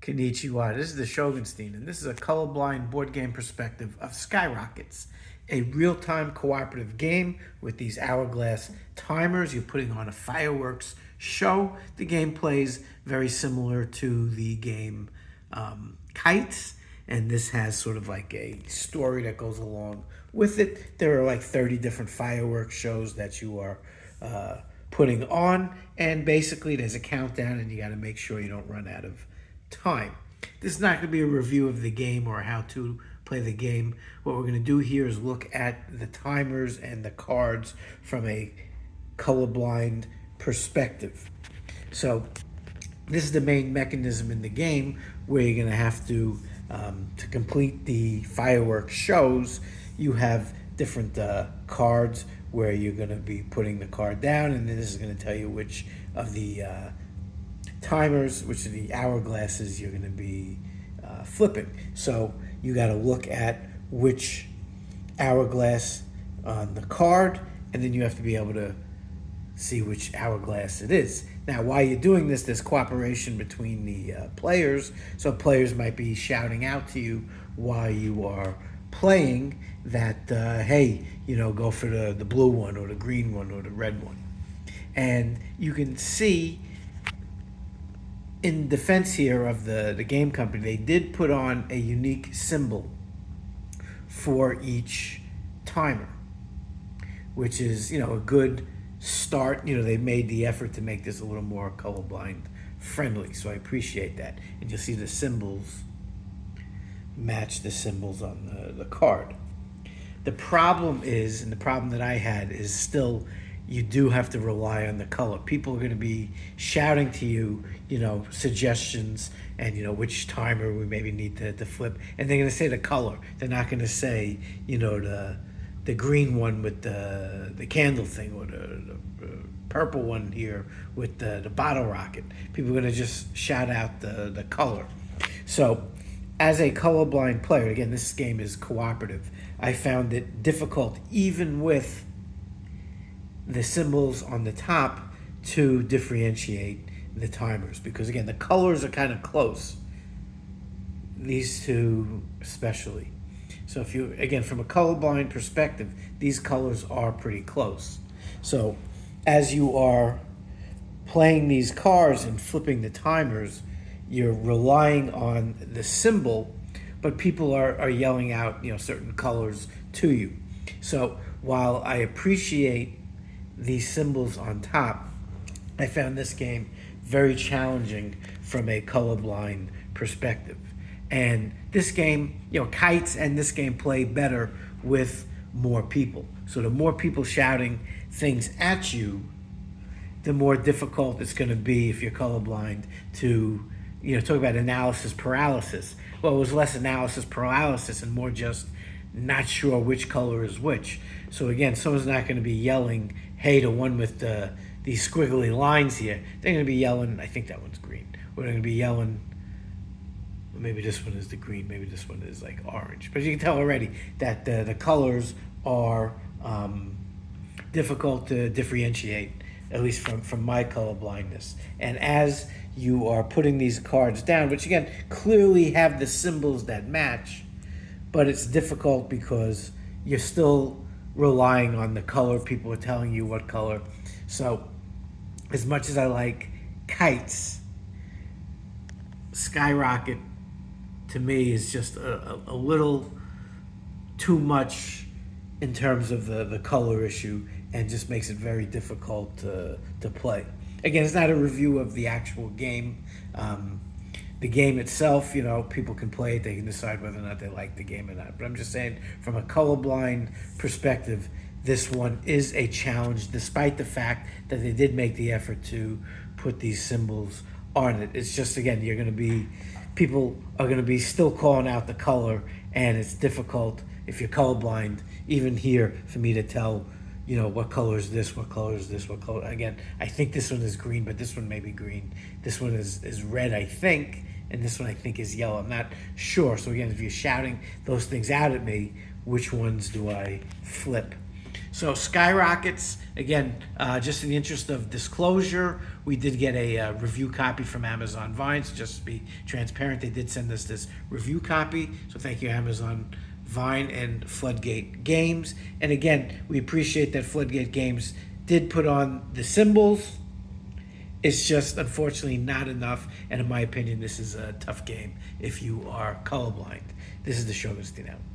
Konnichiwa. This is the Shogunstein, and this is a colorblind board game perspective of Skyrockets, a real-time cooperative game with these hourglass timers. You're putting on a fireworks show. The game plays very similar to the game Kites, and this has sort of like a story that goes along with it. There are like 30 different fireworks shows that you are putting on, and basically there's a countdown, and you got to make sure you don't run out of time. This is not going to be a review of the game or how to play the game. What we're going to do here is look at the timers and the cards from a colorblind perspective. So this is the main mechanism in the game where you're going to have to complete the fireworks shows. You have different cards where you're going to be putting the card down, and then this is going to tell you which of the timers, which of the hourglasses you're going to be flipping. So you got to look at which hourglass on the card, and then you have to be able to see which hourglass it is. Now, while you're doing this, there's cooperation between the players. So players might be shouting out to you while you are playing that, hey, go for the blue one or the green one or the red one. And you can see in defense here of the game company, they did put on a unique symbol for each timer, which is, a good start. They made the effort to make this a little more colorblind friendly, so I appreciate that. And you'll see the symbols match the symbols on the card. The problem is, and the problem that I had is still, you do have to rely on the color. People are going to be shouting to you, suggestions and, which timer we maybe need to flip. And they're going to say the color. They're not going to say, the green one with the candle thing, or the purple one here with the bottle rocket. People are going to just shout out the color. So as a colorblind player, again, this game is cooperative. I found it difficult, even with the symbols on the top, to differentiate the timers, because again, the colors are kind of close, these two especially. So if you, again, from a colorblind perspective, these colors are pretty close. So as you are playing these cards and flipping the timers, you're relying on the symbol, but people are yelling out, certain colors to you. So while I appreciate these symbols on top, I found this game very challenging from a colorblind perspective. And this game, Kites and this game play better with more people. So the more people shouting things at you, the more difficult it's going to be if you're colorblind to, talk about analysis paralysis. Well, it was less analysis paralysis and more just not sure which color is which. So again, someone's not going to be yelling, hey, the one with these squiggly lines here. They're going to be yelling, I think that one's green. Or they're going to be yelling, maybe this one is the green, maybe this one is like orange. But you can tell already that the colors are difficult to differentiate, at least from my color blindness. And as you are putting these cards down, which again clearly have the symbols that match, but it's difficult because you're still relying on the color. People are telling you what color. So as much as I like Kites, Skyrocket to me is just a little too much in terms of the color issue, and just makes it very difficult to play. Again, it's not a review of the actual game. The game itself, people can play it. They can decide whether or not they like the game or not. But I'm just saying, from a colorblind perspective, this one is a challenge, despite the fact that they did make the effort to put these symbols on it. It's just, again, people are going to be still calling out the color, and it's difficult if you're colorblind, even here, for me to tell, what color is this, what color is this, what color. Again, I think this one is green, but this one may be green. This one is red, I think, and this one I think is yellow. I'm not sure. So again, if you're shouting those things out at me, which ones do I flip? So Skyrockets, again, just in the interest of disclosure, we did get a review copy from Amazon Vine. So just to be transparent, they did send us this review copy. So thank you, Amazon Vine and Floodgate Games. And again, we appreciate that Floodgate Games did put on the symbols. It's just unfortunately not enough. And in my opinion, this is a tough game if you are colorblind. This is the Shogun's out.